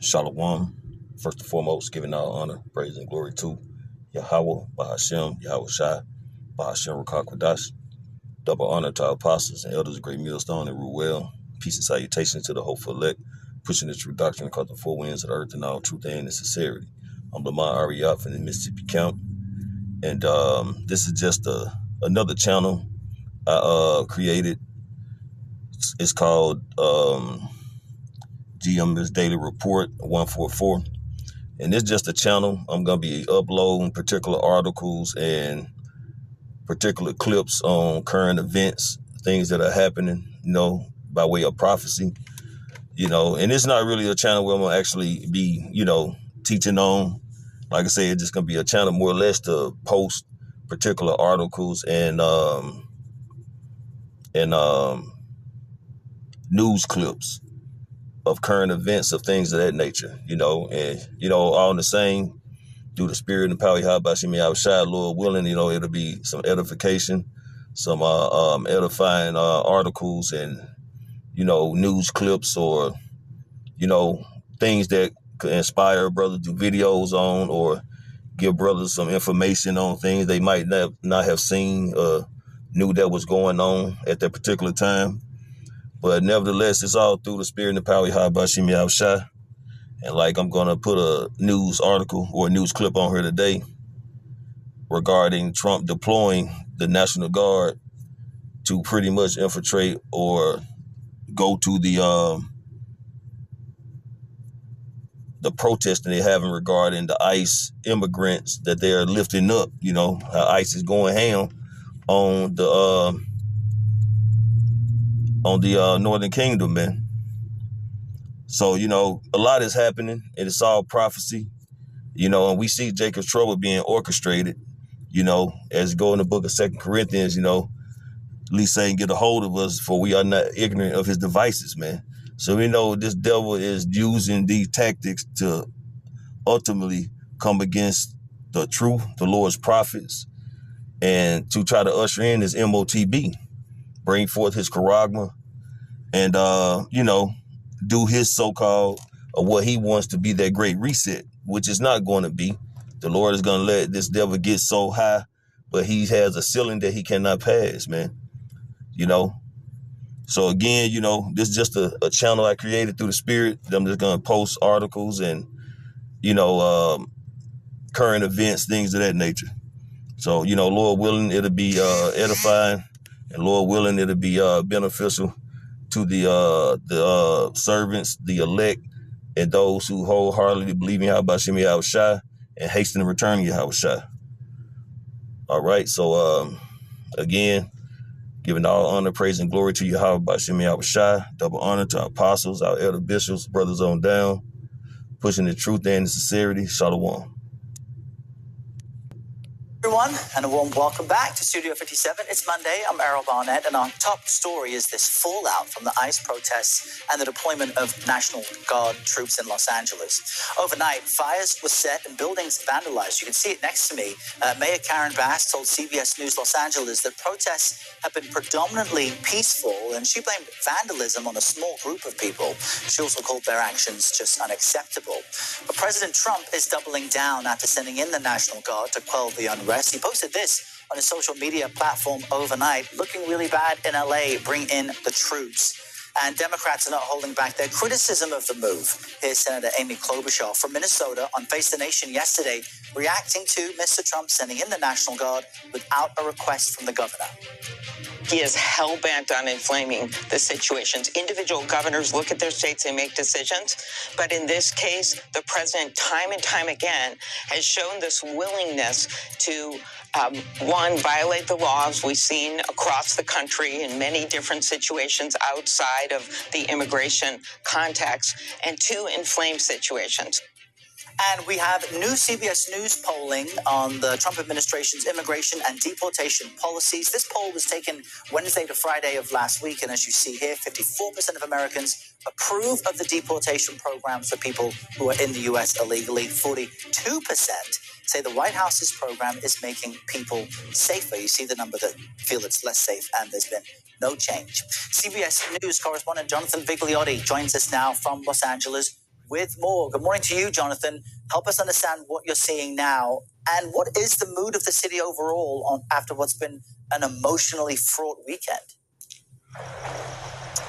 Shalom. First and foremost, giving all honor, praise, and glory to Yahweh, Bahashem, Yahweh Shai, Bahashem Rakakwadash. Double honor to our apostles and elders of Great Millstone and Ruel. Peace and salutations to the hopeful elect, pushing the true doctrine across the four winds of the earth in all truth and sincerity. I'm Lamar Ariaf in the Mississippi Camp, and this is just another channel I created. It's called GM's Daily Report 144. And it's just a channel. I'm going to be uploading particular articles and particular clips on current events, things that are happening, by way of prophecy, and it's not really a channel where I'm going to actually be, teaching on. Like I say, it's just going to be a channel more or less to post particular articles and news clips of current events, of things of that nature, and, all in the same, through the spirit and power of Yahweh Bashim Yahushua, Lord willing, it'll be some edification, some edifying articles and, news clips or, things that could inspire brothers to do videos on or give brothers some information on things they might not have seen or knew that was going on at that particular time. But nevertheless, it's all through the spirit and the power of Yahweh Bashim Yahushua. And I'm going to put a news article or a news clip on here today regarding Trump deploying the National Guard to pretty much infiltrate or go to the protesting they're having regarding the ICE immigrants that they're lifting up. How ICE is going ham on the Northern Kingdom, man. So, a lot is happening, and it's all prophecy, and we see Jacob's trouble being orchestrated, as go in the book of 2 Corinthians, at least Satan get a hold of us, for we are not ignorant of his devices, man. So we know this devil is using these tactics to ultimately come against the truth, the Lord's prophets, and to try to usher in his MOTB, bring forth his charagma, and, do his so-called what he wants to be that great reset, which is not going to be. The Lord is going to let this devil get so high, but he has a ceiling that he cannot pass, man. So again, this is just a channel I created through the spirit. I'm just going to post articles and, current events, things of that nature. So, Lord willing, it'll be edifying, and Lord willing, it'll be beneficial to the servants, the elect, and those who wholeheartedly believe in Yahweh Bashim Yahushua and hasten the return of Yahushua. All right, so again, giving all honor, praise, and glory to Yahweh Bashim Yahushua. Double honor to our apostles, our elder bishops, brothers on down, pushing the truth and the sincerity. Shalom. Everyone, and a warm welcome back to Studio 57. It's Monday. I'm Errol Barnett, and our top story is this fallout from the ICE protests and the deployment of National Guard troops in Los Angeles. Overnight, fires were set and buildings vandalized. You can see it next to me. Mayor Karen Bass told CBS News Los Angeles that protests have been predominantly peaceful, and she blamed vandalism on a small group of people. She also called their actions just unacceptable. But President Trump is doubling down after sending in the National Guard to quell the unrest. He posted this on his social media platform overnight: looking really bad in LA, bring in the troops. And Democrats are not holding back their criticism of the move. Here's Senator Amy Klobuchar from Minnesota on Face the Nation yesterday, reacting to Mr. Trump sending in the National Guard without a request from the governor. He is hell-bent on inflaming the situations. Individual governors look at their states and make decisions. But in this case, the president, time and time again, has shown this willingness to, one, violate the laws we've seen across the country in many different situations outside of the immigration context, and two, inflame situations. And we have new CBS News polling on the Trump administration's immigration and deportation policies. This poll was taken Wednesday to Friday of last week. And as you see here, 54% of Americans approve of the deportation programs for people who are in the U.S. illegally. 42% say the White House's program is making people safer. You see the number that feel it's less safe, and there's been no change. CBS News correspondent Jonathan Vigliotti joins us now from Los Angeles. with more. Good morning to you, Jonathan. Help us understand what you're seeing now and what is the mood of the city overall after what's been an emotionally fraught weekend.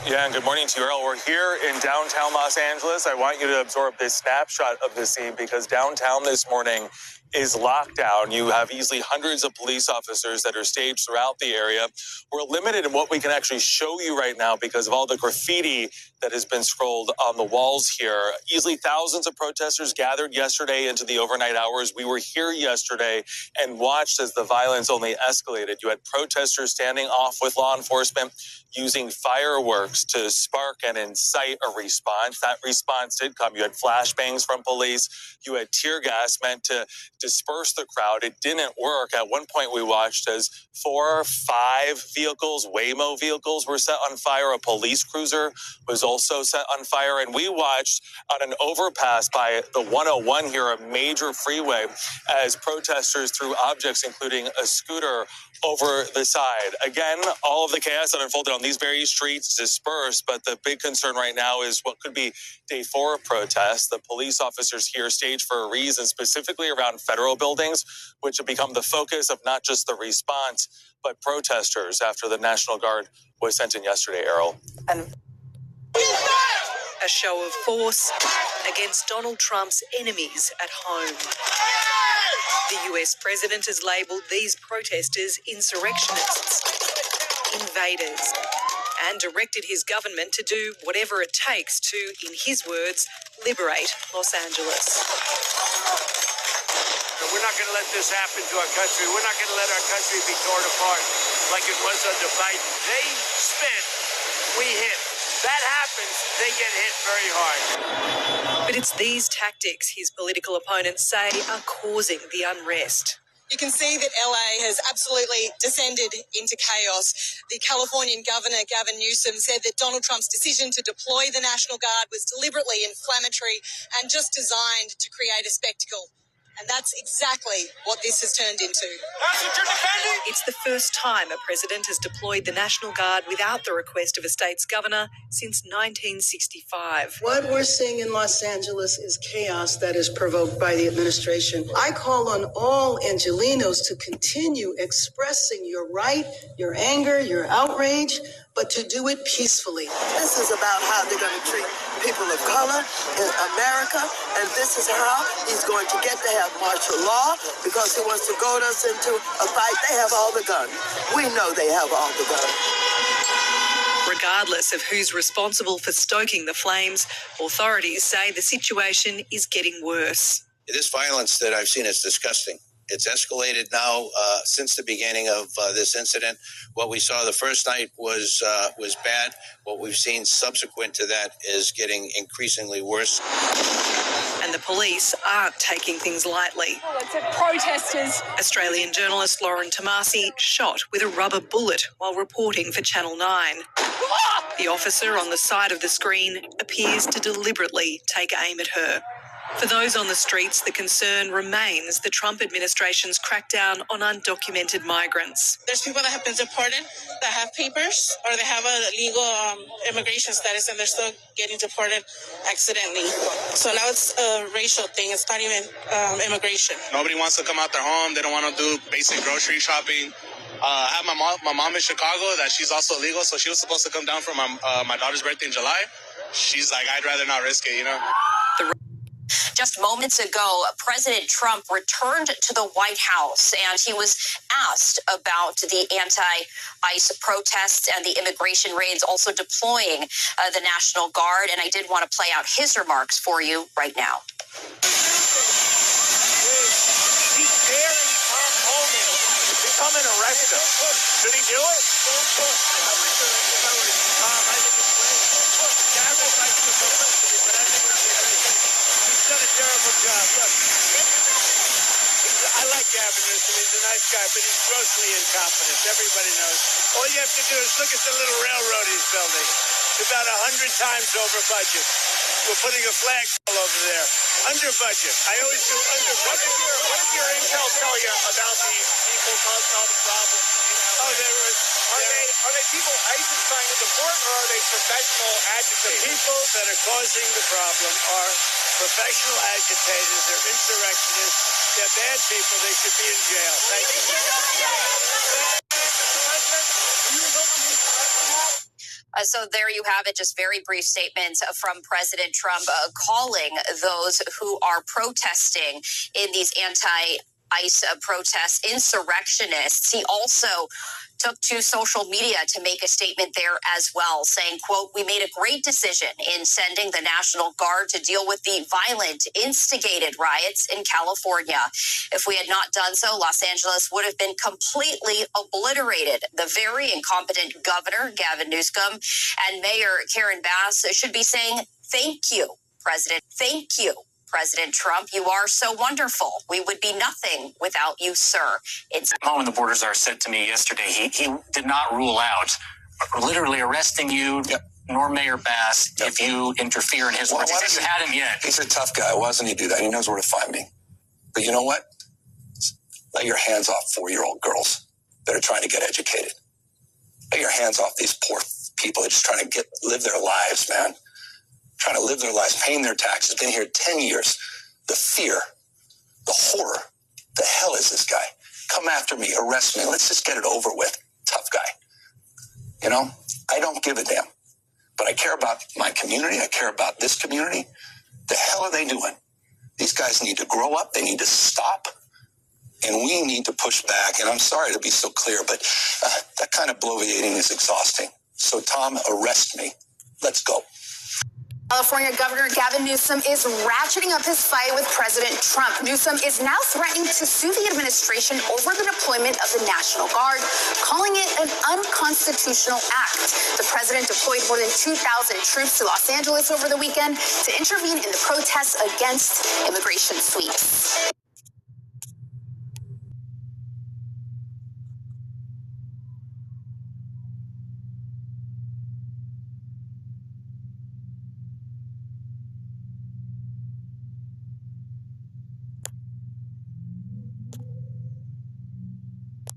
Yeah, and good morning to you, Earl. We're here in downtown Los Angeles. I want you to absorb this snapshot of the scene because downtown this morning is locked down. You have easily hundreds of police officers that are staged throughout the area. We're limited in what we can actually show you right now because of all the graffiti that has been scrolled on the walls here. Easily thousands of protesters gathered yesterday into the overnight hours. We were here yesterday and watched as the violence only escalated. You had protesters standing off with law enforcement using fireworks to spark and incite a response. That response did come. You had flashbangs from police. You had tear gas meant to disperse the crowd. It didn't work. At one point, we watched as 4 or 5 vehicles, Waymo vehicles, were set on fire. A police cruiser was also set on fire. And we watched on an overpass by the 101 here, a major freeway, as protesters threw objects, including a scooter, over the side. Again, all of the chaos that unfolded on these very streets dispersed, but the big concern right now is what could be day 4 of protests. The police officers here staged for a reason, specifically around federal buildings, which have become the focus of not just the response, but protesters after the National Guard was sent in yesterday, Errol. And a show of force against Donald Trump's enemies at home. The US president has labelled these protesters insurrectionists, invaders, and directed his government to do whatever it takes to, in his words, liberate Los Angeles. We're not going to let this happen to our country. We're not going to let our country be torn apart like it was under Biden. They spent, we hit. That happens, they get hit very hard. But it's these tactics his political opponents say are causing the unrest. You can see that LA has absolutely descended into chaos. The Californian governor, Gavin Newsom, said that Donald Trump's decision to deploy the National Guard was deliberately inflammatory and just designed to create a spectacle. And that's exactly what this has turned into. That's what you're defending? It's the first time a president has deployed the National Guard without the request of a state's governor since 1965. What we're seeing in Los Angeles is chaos that is provoked by the administration. I call on all Angelenos to continue expressing your right, your anger, your outrage, but to do it peacefully. This is about how they're going to treat people of color in America, and this is how he's going to get to have martial law because he wants to goad us into a fight. They have all the guns. We know they have all the guns. Regardless of who's responsible for stoking the flames, authorities say the situation is getting worse. This violence that I've seen is disgusting. It's escalated now since the beginning of this incident. What we saw the first night was bad. What we've seen subsequent to that is getting increasingly worse. And the police aren't taking things lightly. Oh, it's protesters. Australian journalist Lauren Tomasi shot with a rubber bullet while reporting for Channel 9. The officer on the side of the screen appears to deliberately take aim at her. For those on the streets, the concern remains the Trump administration's crackdown on undocumented migrants. There's people that have been deported that have papers or they have a legal immigration status and they're still getting deported accidentally. So now it's a racial thing. It's not even immigration. Nobody wants to come out their home. They don't want to do basic grocery shopping. I have my mom in Chicago that she's also illegal, so she was supposed to come down for my daughter's birthday in July. She's like, I'd rather not risk it, you know? Just moments ago, President Trump returned to the White House and he was asked about the anti-ICE protests and the immigration raids, also deploying the National Guard. And I did want to play out his remarks for you right now. He's there and he's home. They come and arrest him. Should he do it? Done a terrible job. Look, I like Gavin Newsom. He's a nice guy, but he's grossly incompetent. Everybody knows. All you have to do is look at the little railroad he's building. It's about 100 times over budget. We're putting a flagpole over there. Under budget. I always do under budget. What did your intel tell you about the people causing all the problems? Oh, Are they people ICE is trying to deport, or are they professional agitators? The people that are causing the problem are professional agitators. They're insurrectionists. They're bad people. They should be in jail. Thank you. So there you have it, just very brief statements from President Trump calling those who are protesting in these anti-ICE protests insurrectionists. He also took to social media to make a statement there as well, saying, quote, "We made a great decision in sending the National Guard to deal with the violent, instigated riots in California. If we had not done so, Los Angeles would have been completely obliterated." The very incompetent governor, Gavin Newsom, and Mayor Karen Bass should be saying, "Thank you, President. Thank you, President Trump. You are so wonderful. We would be nothing without you, sir." It's When the border czar said to me yesterday, he did not rule out literally arresting you, nor Mayor Bass, if you interfere in his words. He said you had him yet. He's a tough guy. Why doesn't he do that? He knows where to find me. But you know what? Let your hands off 4-year-old girls that are trying to get educated. Let your hands off these poor people that are just trying to live their lives, man. Trying to live their lives, paying their taxes, been here 10 years. The fear, the horror, the hell is this guy? Come after me, arrest me, let's just get it over with. Tough guy. You know, I don't give a damn. But I care about my community, I care about this community. The hell are they doing? These guys need to grow up, they need to stop, and we need to push back. And I'm sorry to be so clear, but that kind of bloviating is exhausting. So Tom, arrest me. Let's go. California Governor Gavin Newsom is ratcheting up his fight with President Trump. Newsom is now threatening to sue the administration over the deployment of the National Guard, calling it an unconstitutional act. The president deployed more than 2,000 troops to Los Angeles over the weekend to intervene in the protests against immigration sweeps.